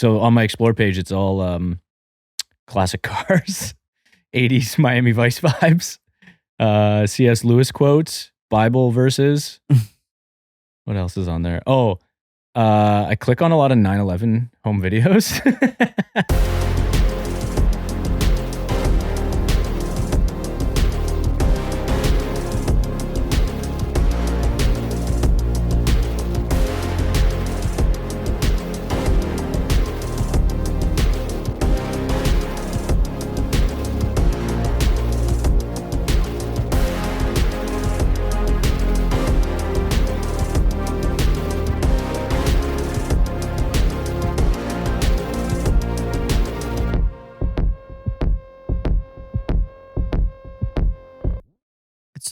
So on my explore page, it's all classic cars, 80s Miami Vice vibes, C.S. Lewis quotes, Bible verses. What else is on there? Oh, I click on a lot of 9/11 home videos.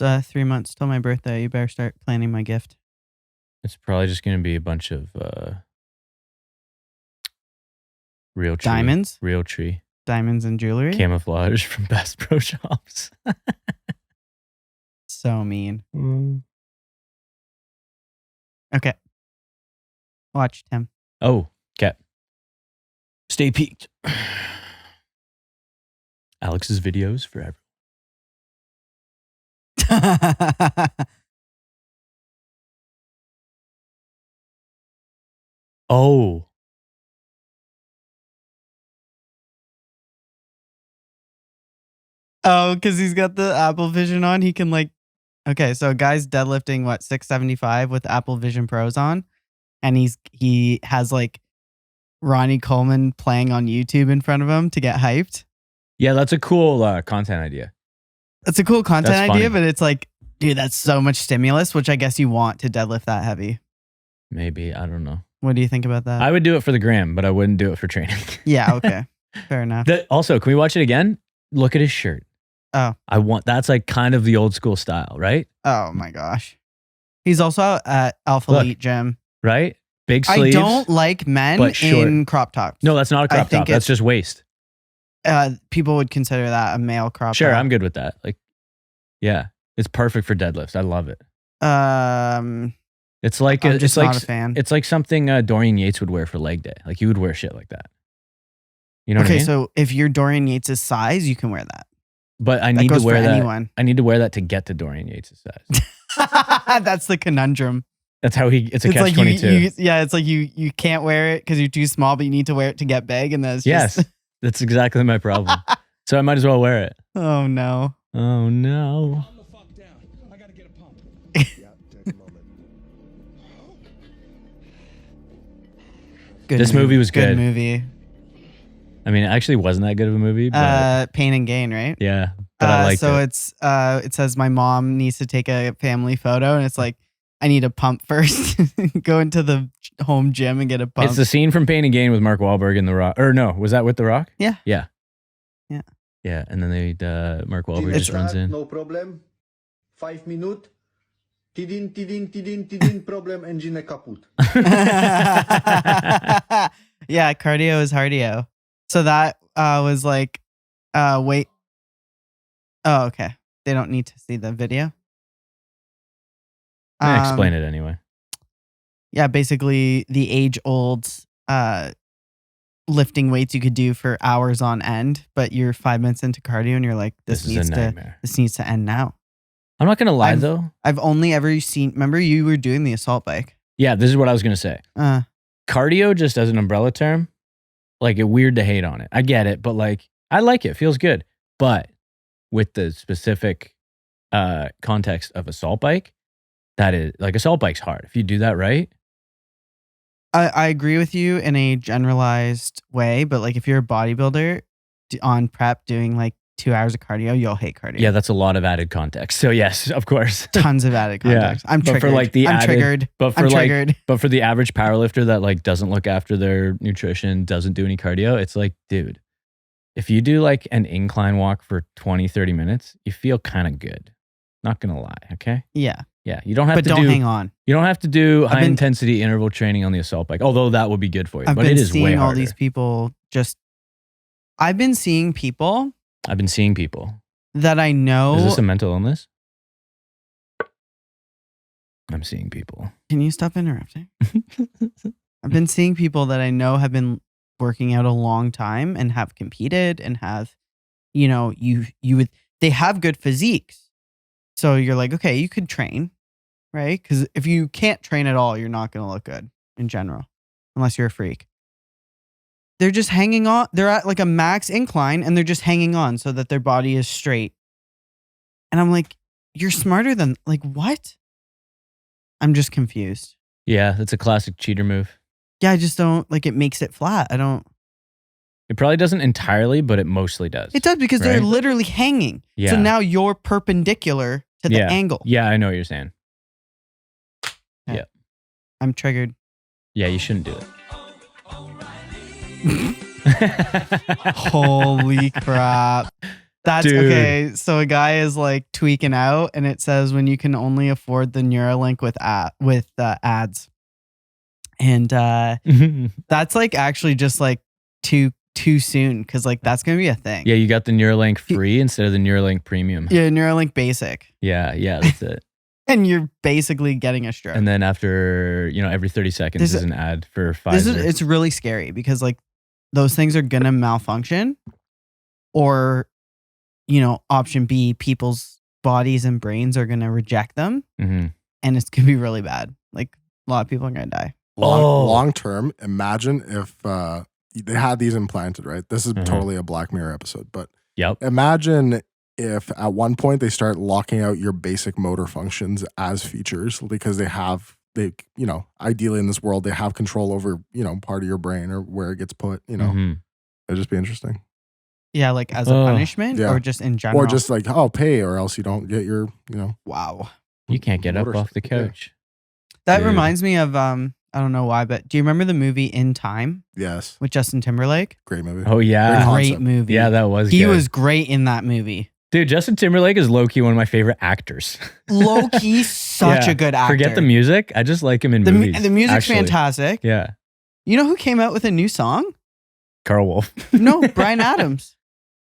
It's 3 months till my birthday. You better start planning my gift. It's probably just going to be a bunch of real tree. Diamonds? Real tree. Diamonds and jewelry? Camouflage from Bass Pro Shops. So mean. Okay. Watch, Tim. Oh, okay. Stay peaked. Alex's videos forever. Oh. Oh, because he's got the Apple Vision on. He can okay, so a guy's deadlifting, 675 with Apple Vision Pros on. And he has Ronnie Coleman playing on YouTube in front of him to get hyped. Yeah, that's a cool content idea. That's a cool content That's idea, funny. but it's dude, that's so much stimulus, which I guess you want to deadlift that heavy. Maybe. I don't know. What do you think about that? I would do it for the gram, but I wouldn't do it for training. Yeah, okay. Fair enough. Also, can we watch it again? Look at his shirt. Oh. That's kind of the old school style, right? Oh my gosh. He's also at Alpha Elite Gym. Right? Big sleeves. I don't like men in crop tops. No, that's not a crop top. That's just waist. People would consider that a male crop top. Sure, I'm good with that. Yeah, it's perfect for deadlifts. I love it. It's like I'm just not a fan. It's like something Dorian Yates would wear for leg day. He would wear shit like that. You know what I mean? Okay, so if you're Dorian Yates' size, you can wear that. But I need to wear that. Anyone. I need to wear that to get to Dorian Yates' size. That's the conundrum. That's how it's a catch-22. Yeah, it's you can't wear it because you're too small, but you need to wear it to get big, and that's yes, that's exactly my problem. So I might as well wear it. Oh no! Oh no! Calm the fuck down. I gotta get a pump. Yeah, take a moment. This movie was good. Good movie. I mean, it actually wasn't that good of a movie. But Pain and Gain, right? Yeah, but I liked it. So it says my mom needs to take a family photo, and it's I need a pump first. Go into the home gym and get a pump. It's the scene from Pain and Gain with Mark Wahlberg and The Rock. Or no, was that with The Rock? Yeah. Yeah. Yeah. Yeah, and then Mark Wahlberg just runs in. No problem. 5 minutes. Tidin, problem, engine kaput. Yeah, cardio is hardio. So that was wait. Oh, okay. They don't need to see the video. Explain it anyway. Yeah, basically the age-old lifting weights you could do for hours on end, but you're 5 minutes into cardio and you're like, this needs to end now. I'm not gonna lie though. I've only ever seen. Remember, you were doing the assault bike. Yeah, this is what I was gonna say. Cardio, just as an umbrella term, it's weird to hate on it. I get it, but I like it. Feels good. But with the specific context of assault bike, that is assault bike's hard. If you do that right. I agree with you in a generalized way, but if you're a bodybuilder on prep doing 2 hours of cardio, you'll hate cardio. Yeah, that's a lot of added context. So yes, of course. Tons of added context. Yeah. I'm triggered. I'm triggered. But for the average powerlifter that doesn't look after their nutrition, doesn't do any cardio, it's dude, if you do an incline walk for 20, 30 minutes, you feel kind of good. Not gonna lie, okay? Yeah. Yeah, you don't have to hang on. You don't have to do high intensity interval training on the assault bike, although that would be good for you. But it is way harder. All these people I've been seeing people that I know. Is this a mental illness? I'm seeing people. Can you stop interrupting? I've been seeing people that I know have been working out a long time and have competed and have, they have good physiques. So you're like, okay, you could train, right? Because if you can't train at all, you're not going to look good in general, unless you're a freak. They're just hanging on. They're at like a max incline and they're just hanging on so that their body is straight. And I'm like, you're smarter than, like, what? I'm just confused. Yeah, that's a classic cheater move. Yeah, I just don't, like, it makes it flat. It probably doesn't entirely, but it mostly does. It does because they're literally hanging. Yeah. So now you're perpendicular to the angle. Yeah, I know what you're saying. Yeah. Yeah. I'm triggered. Yeah, you shouldn't do it. Holy crap. That's Dude. okay. So a guy is like tweaking out and it says when you can only afford the Neuralink with ads. And that's like actually just like too soon because like that's going to be a thing. Yeah, you got the Neuralink free instead of the Neuralink premium. Yeah, Neuralink basic. Yeah, that's it. And you're basically getting a stroke. And then after, every 30 seconds is an ad for Pfizer. It's really scary because like those things are going to malfunction or, option B, people's bodies and brains are going to reject them and it's going to be really bad. Like a lot of people are going to die. Long term, imagine if they had these implanted, right? This is totally a Black Mirror episode, but imagine if at one point they start locking out your basic motor functions as features because they ideally in this world, they have control over, part of your brain or where it gets put, It'd just be interesting. Yeah, like as a punishment or just in general? Or just like, pay or else you don't get your, Wow. You can't get up off the couch. That reminds me of, I don't know why, but do you remember the movie In Time? Yes. With Justin Timberlake? Great movie. Oh, yeah. Great movie. Yeah, that was He good. was great in that movie. Dude, Justin Timberlake is low-key one of my favorite actors. Low-key, such a good actor. Forget the music. I just like him in movies. The music's fantastic. Yeah. You know who came out with a new song? Carl Wolf. No, Bryan Adams.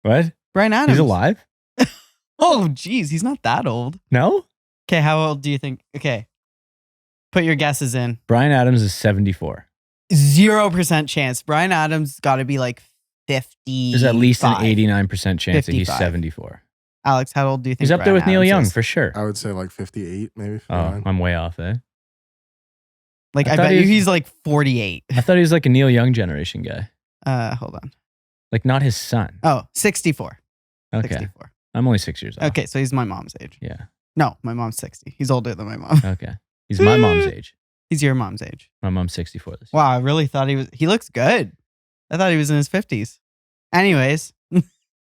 What? Bryan Adams. He's alive? Oh, geez. He's not that old. No? Okay, how old do you think? Okay. Put your guesses in. Bryan Adams is 74. 0% chance. Bryan Adams got to be like 50. There's at least an 89% chance 55. that he's 74. Alex, how old do you think He's up there with Neil Young for sure. I would say like 58, maybe. 59. Oh, I'm way off, eh? Like, I bet you he's like 48. I thought he was like a Neil Young generation guy. Hold on. Like not his son. Oh, 64. Okay. 64. I'm only 6 years old. Okay, so he's my mom's age. Yeah. No, my mom's 60. He's older than my mom. Okay. He's my mom's age. He's your mom's age. My mom's 64 this year. Wow, I really thought he looks good. I thought he was in his 50s. Anyways,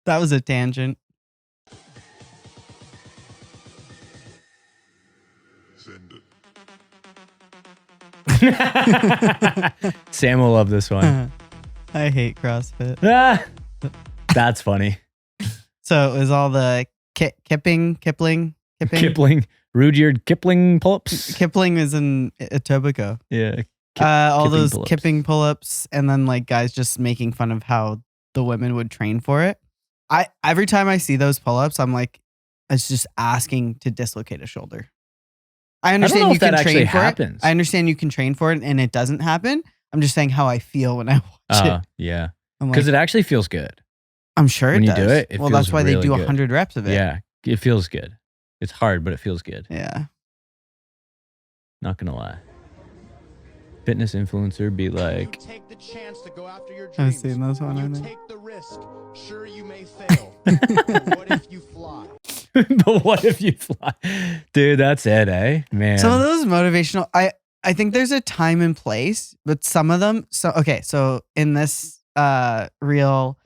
that was a tangent. Sam will love this one. I hate CrossFit. That's funny. So it was all the Kipling. Rudyard Kipling pull-ups. Kipling is in Etobicoke. Yeah. All Kipping those pull-ups. kipping pull-ups and then like guys just making fun of how the women would train for it. Every time I see those pull-ups, I'm like, it's just asking to dislocate a shoulder. I understand you can train for it. I understand you can train for it and it doesn't happen. I'm just saying how I feel when I watch it. Yeah. I'm Because like, it actually feels good. I'm sure when it you does. do it, well, feels that's why really they do good. 100 reps of it. Yeah. It feels good. It's hard, but it feels good. Yeah. Not gonna lie. Fitness influencer be like, Take the chance to go after your I've dreams. seen this one, I You think. take the risk. Sure, you may fail. But what if you fly? but what if you fly? Dude, that's it, eh? Man. Some of those motivational, I think there's a time and place, but some of them, so in this reel,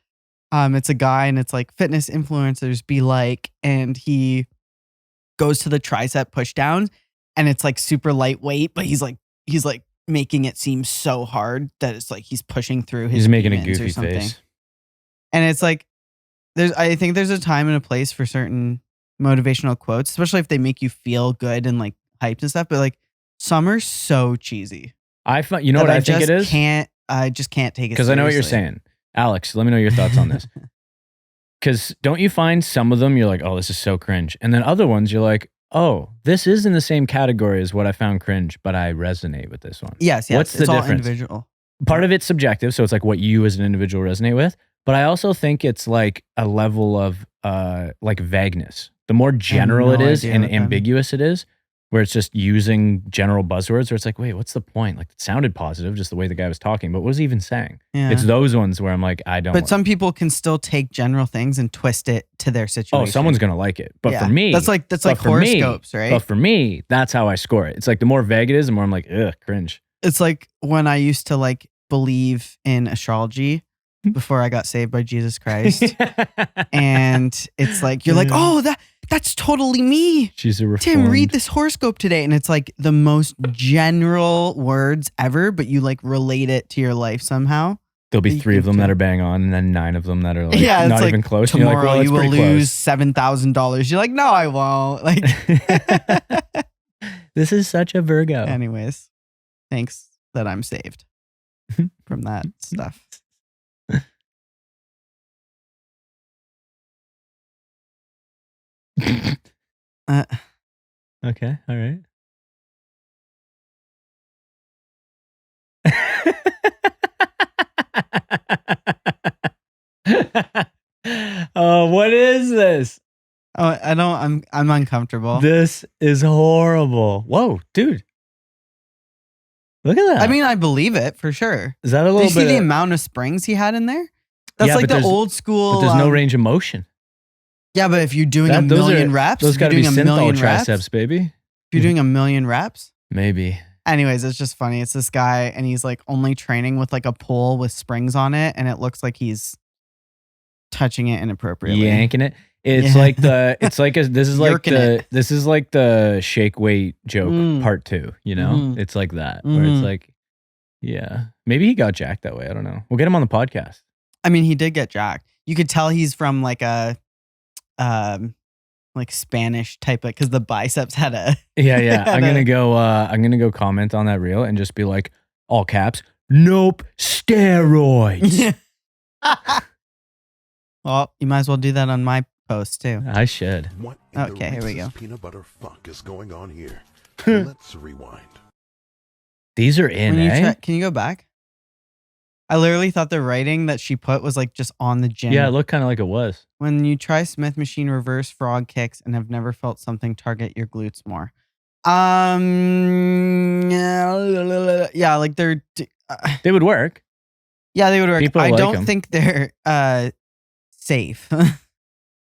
it's a guy and it's like fitness influencers be like, and he goes to the tricep push downs and it's like super lightweight, but he's like making it seem so hard that it's like he's pushing through his He's making a demons or goofy something. face. And it's like I think there's a time and a place for certain motivational quotes, especially if they make you feel good and like hyped and stuff, but like some are so cheesy. You know what I think it is? I just can't take it Because I know what you're saying. Alex, let me know your thoughts on this. Because don't you find some of them you're like, oh, this is so cringe. And then other ones you're like, oh, this is in the same category as what I found cringe, but I resonate with this one. Yes. What's the it's all difference? individual. part of it's subjective, so it's like what you as an individual resonate with. But I also think it's like a level of like vagueness. The more general it is and ambiguous it is, where it's just using general buzzwords, where it's like, wait, what's the point? Like, it sounded positive, just the way the guy was talking, but what was he even saying? Yeah. It's those ones where I'm like, I don't. But some people can still take general things and twist it to their situation. Oh, someone's gonna like it. But for me, that's like horoscopes, right? But for me, that's how I score it. It's like the more vague it is, the more I'm like, ugh, cringe. It's like when I used to like believe in astrology before I got saved by Jesus Christ. And it's like, you're like, oh, that's totally me. She's a reformed. Tim, read this horoscope today. And it's like the most general words ever, but you like relate it to your life somehow. There'll be 3 of them that are bang on and then 9 of them that are like not like, even close. Tomorrow you're like, well, you will lose close. $7,000. You're like, no, I won't. Like, this is such a Virgo. Anyways, thanks that I'm saved from that stuff. Okay, all right. Oh, what is this? Oh, I'm uncomfortable. This is horrible. Whoa, dude. Look at that. I mean, I believe it for sure. Is that a little bit? Did you see the of, amount of springs he had in there? That's like the old school. But there's no range of motion. Yeah, but if you're doing a million reps, those got to be synthol triceps, baby. If you're doing a million reps, maybe. Anyways, it's just funny. It's this guy, and he's like only training with like a pole with springs on it, and it looks like he's touching it inappropriately, yanking it. It's like this is like the shake weight joke part 2. You know, it's like that where it's like, yeah, maybe he got jacked that way. I don't know. We'll get him on the podcast. I mean, he did get jacked. You could tell he's from like a like Spanish type of, because the biceps had a yeah. I'm gonna go comment on that reel and just be like, all caps, nope, steroids. Well, you might as well do that on my post too. I should. What okay, here we go. Peanut butter fuck is going on here? Let's rewind. These are in, can you go back? I literally thought the writing that she put was like just on the gym. Yeah, it looked kind of like it was. When you try Smith machine reverse frog kicks and have never felt something target your glutes more. Yeah, like they would work. Yeah, they would work. People I like don't them. think they're safe.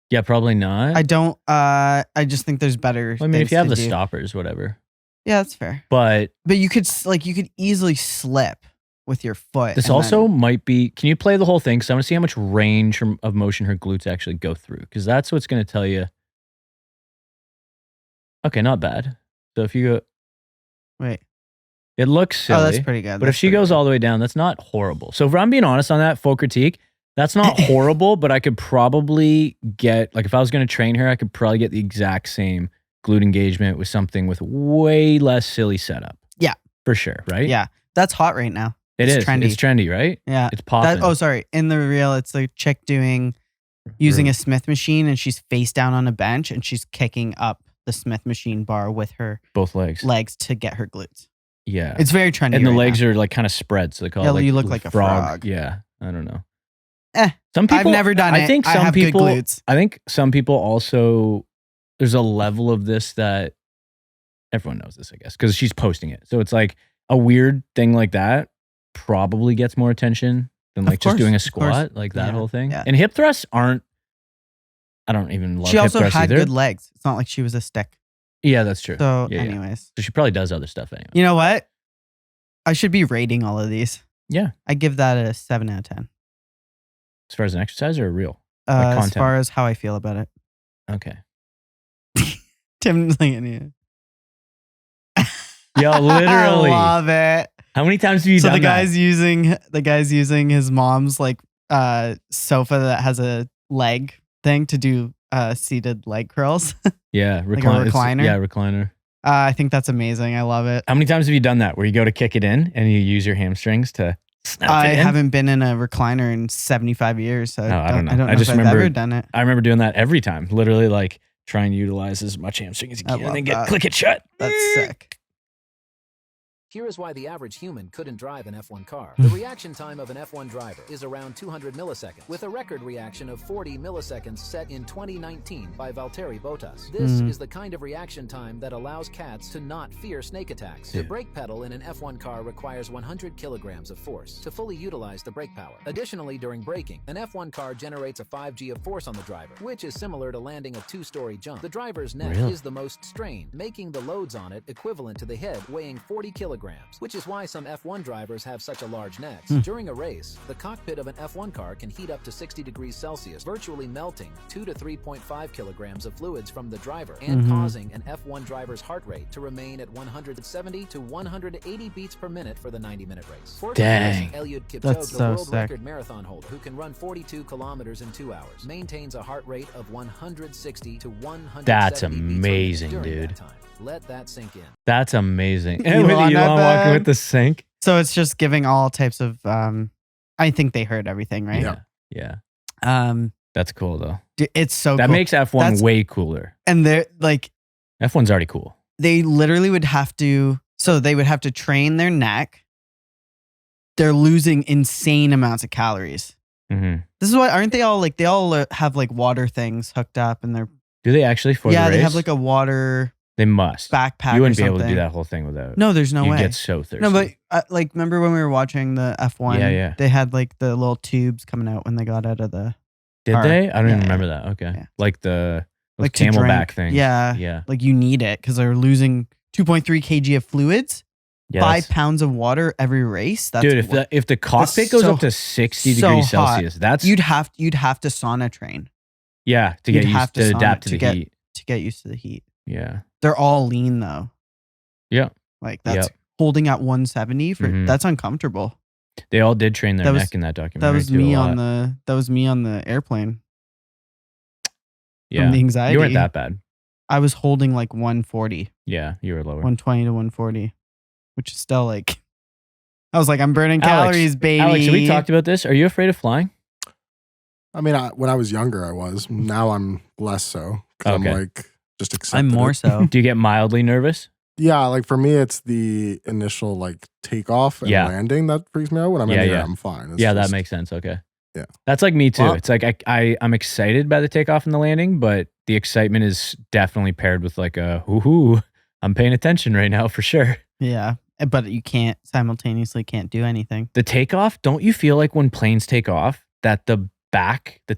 Yeah, probably not. I don't. I just think there's better. Well, I mean, if you have the stoppers, whatever. Yeah, that's fair. But you could easily slip with your foot. This also might be. Can you play the whole thing? Because I want to see how much range of motion her glutes actually go through. Because that's what's going to tell you. Okay, not bad. So if you go, wait, it looks silly. Oh, that's pretty good. But if she goes all the way down, that's not horrible. So if I'm being honest on that, full critique. That's not horrible, but I could probably get, like if I was going to train her, I could probably get the exact same glute engagement with something with way less silly setup. Yeah. For sure, right? Yeah. That's hot right now. It's trendy. It's trendy, right? Yeah. It's popping. Sorry. In the reel, it's a chick using a Smith machine, and she's face down on a bench and she's kicking up the Smith machine bar with her both legs to get her glutes. Yeah. It's very trendy. And the legs are like kind of spread. So they call it like you look like a frog. Yeah. I don't know. Some people, I've never done it. I think some have people, good glutes. I think some people also, there's a level of this that everyone knows this, I guess, because she's posting it. So it's like a weird thing like that probably gets more attention than like just doing a squat, like that whole thing. Yeah. And hip thrusts aren't, I don't even love hip thrusts either. She also had good legs. It's not like she was a stick. Yeah, that's true. So yeah, anyways. So she probably does other stuff anyway. You know what? I should be rating all of these. Yeah. I give that a 7 out of 10. As far as an exercise or a reel? Like as far as how I feel about it. Okay. Tim's like, yeah. Yo, literally. I love it. How many times have you done that? The guy's using his mom's like sofa that has a leg thing to do seated leg curls. Yeah, like a recliner. Yeah, recliner. I think that's amazing. I love it. How many times have you done that where you go to kick it in and you use your hamstrings to snap it in? I haven't been in a recliner in 75 years. So I don't know. I don't know if I've ever done it. I remember doing that every time. Literally like trying to utilize as much hamstring as you can and then click it shut. That's sick. Here is why the average human couldn't drive an F1 car. The reaction time of an F1 driver is around 200 milliseconds, with a record reaction of 40 milliseconds set in 2019 by Valtteri Bottas. This is the kind of reaction time that allows cats to not fear snake attacks. The brake pedal in an F1 car requires 100 kilograms of force to fully utilize the brake power. Additionally, during braking, an F1 car generates a 5G of force on the driver, which is similar to landing a 2-story jump. The driver's neck is the most strained, making the loads on it equivalent to the head weighing 40 kilograms, which is why some F1 drivers have such a large necks. During a race, the cockpit of an F1 car can heat up to 60 degrees Celsius, virtually melting 2 to 3.5 kilograms of fluids from the driver and causing an F1 driver's heart rate to remain at 170 to 180 beats per minute for the 90-minute race. Dang. Eliud Kipchoge, That's the so world sick. record marathon holder who can run 42 kilometers in 2 hours, maintains a heart rate of 160 to 170 That's beats per minute amazing, during dude. that time. Let that sink in. That's amazing. Elon, And with I Elon walking bet. with the sink. So it's just giving all types of. I think they heard everything, right? Yeah. Um, That's cool though. it's so That cool. makes F1 That's- way cooler. And they're like, F1's already cool. they literally would have to. So they would have to train their neck. They're losing insane amounts of calories. hmm This is why aren't they all like they all have like water things hooked up and they're Do they actually for the race? they have like a water They must. backpack. You wouldn't or be able to do something. that whole thing without. No, there's no You'd way. get so thirsty. No, but like remember when we were watching the F1? Yeah. They had like the little tubes coming out when they got out of the did car. they? I don't even Yeah. remember that. Okay. Yeah. Like the like to camelback drink. thing. Yeah, Yeah. like you need it because they're losing 2.3 kg of fluids, Yeah. 5 pounds of water every race. That's Dude, if the cockpit goes so- up to 60 so degrees hot. Celsius, that's you'd have to sauna train to you'd get have used to to sauna adapt to to the get- heat. to get used to the heat. Yeah. They're all lean though. Yeah. Like that's holding at 170 for Mhm. that's uncomfortable. They all did train their That was- neck in that documentary. That was too, a me lot. on the airplane. Yeah. From the anxiety. You weren't that bad. I was holding like 140, Yeah, you were lower. 120 to 140, which is still like I was like, I'm burning Alex, calories, baby. Alex, have we talked about this? Are you afraid of flying? I mean, when I was younger, I was. Now I'm less so. 'Cause Okay. I'm like just accepted. I'm more it. so. Do you get mildly nervous? Yeah, like for me, it's the initial like takeoff and Yeah. landing that freaks me out. When I'm in Yeah, the air, yeah. I'm fine. It's Yeah, that just- makes sense. Okay. Yeah. That's like me too. Well- It's like I'm excited by the takeoff and the landing, but the excitement is definitely paired with like a woohoo. I'm paying attention right now for sure. Yeah. But you can't can't do anything. The takeoff, don't you feel like when planes take off that the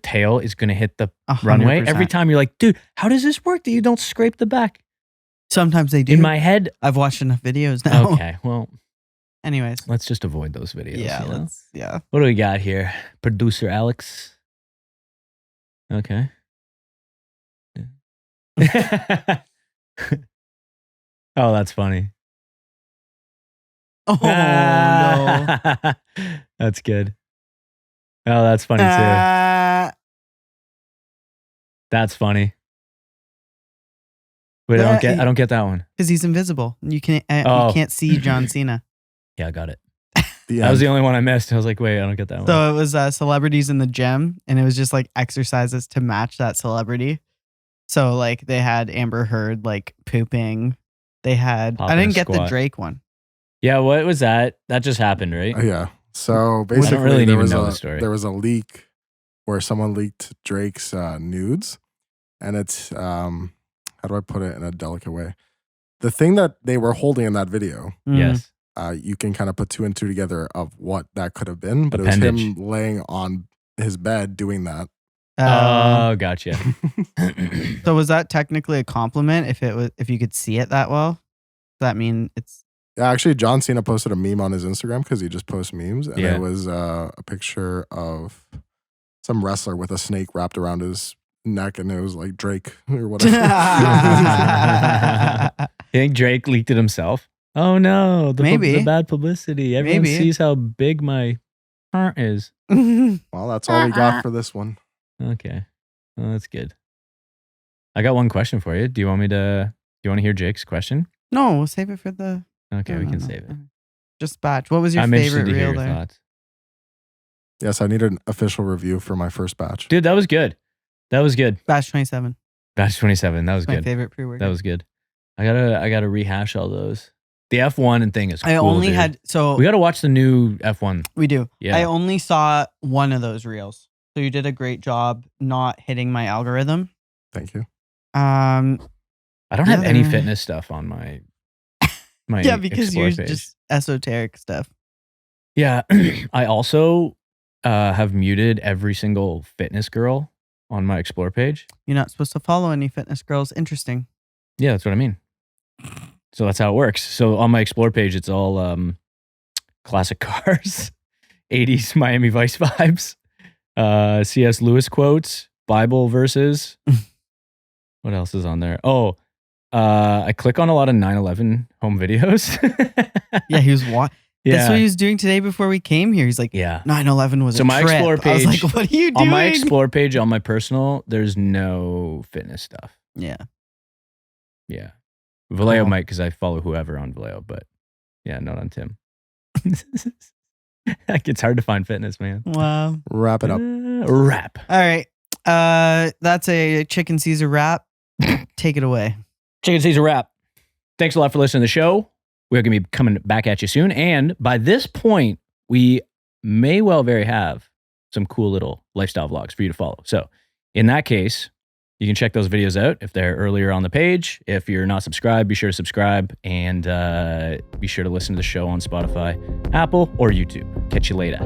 tail is going to hit the 100%. runway? Every time you're like, dude, how does this work that you don't scrape the back? Sometimes they do. In my head. I've watched enough videos now. Okay, well, Anyways. let's just avoid those videos. Yeah, you know? yeah. What do we got here? Producer Alex. Okay. Oh, that's funny. Oh no. That's good. Oh, that's funny too. That's funny. Wait, I don't get that one. Because he's invisible. You can't Oh. you can't see John Cena. Yeah, I got it. The That was end. the only one I missed. I was like, wait, I don't get that one. So it was celebrities in the gym, and it was just like exercises to match that celebrity. So like they had Amber Heard like pooping. They had Popping I didn't a get the squat. Drake one. Yeah, what was that? That just happened, right? Yeah. So I basically, don't really there even was know a the story. there was a leak where someone leaked Drake's nudes, and it's how do I put it in a delicate way? The thing that they were holding in that video, Yes. you can kind of put 2 and 2 together of what that could have been, but it Appendage. was him laying on his bed doing that. Oh, gotcha. So was that technically a compliment if you could see it that well? Does that mean it's Yeah, actually, John Cena posted a meme on his Instagram because he just posts memes, and Yeah. it was a picture of some wrestler with a snake wrapped around his neck, and it was like Drake or whatever. You think Drake leaked it himself? Oh no, Maybe. the bad publicity. Everyone Maybe. sees how big my heart is. Well, that's all we got for this one. Okay, well, that's good. I got one question for you. Do you want to hear Jake's question? No, we'll save it for the Okay, no, we no, can no. save it. Just batch. What was your I'm interested favorite to hear reel your there? thoughts. Yes, I need an official review for my first batch. Dude, that was good. That was good. Batch 27. Batch 27. That was My good. favorite pre-workout. That was good. I gotta rehash all those. The F1 and thing is cool, I only dude. had We got to watch the new F1. We do. Yeah. I only saw one of those reels. So you did a great job not hitting my algorithm. Thank you. I don't have any fitness stuff on my yeah, because Explore you're page. just esoteric stuff. Yeah. I also have muted every single fitness girl on my Explore page. You're not supposed to follow any fitness girls. Interesting. Yeah, that's what I mean. So that's how it works. So on my Explore page, it's all classic cars, 80s Miami Vice vibes, C.S. Lewis quotes, Bible verses. What else is on there? Oh, I click on a lot of 9/11 home videos. Yeah, he was That's Yeah. what he was doing today before we came here. He's like, Yeah. 9/11 was So a my trip. Explore I was page- like, what are you doing? On my Explore page, on my personal, there's no fitness stuff. Yeah. Yeah. Vallejo Cool. might because I follow whoever on Vallejo, but yeah, not on Tim. It's hard to find fitness, man. Wow. Wrap it up. Wrap. All right. That's a chicken Caesar wrap. Take it away. Chicken Caesar wrap. Thanks a lot for listening to the show. We're going to be coming back at you soon. And by this point, we may well very have some cool little lifestyle vlogs for you to follow. So in that case, you can check those videos out if they're earlier on the page. If you're not subscribed, be sure to subscribe and be sure to listen to the show on Spotify, Apple, or YouTube. Catch you later.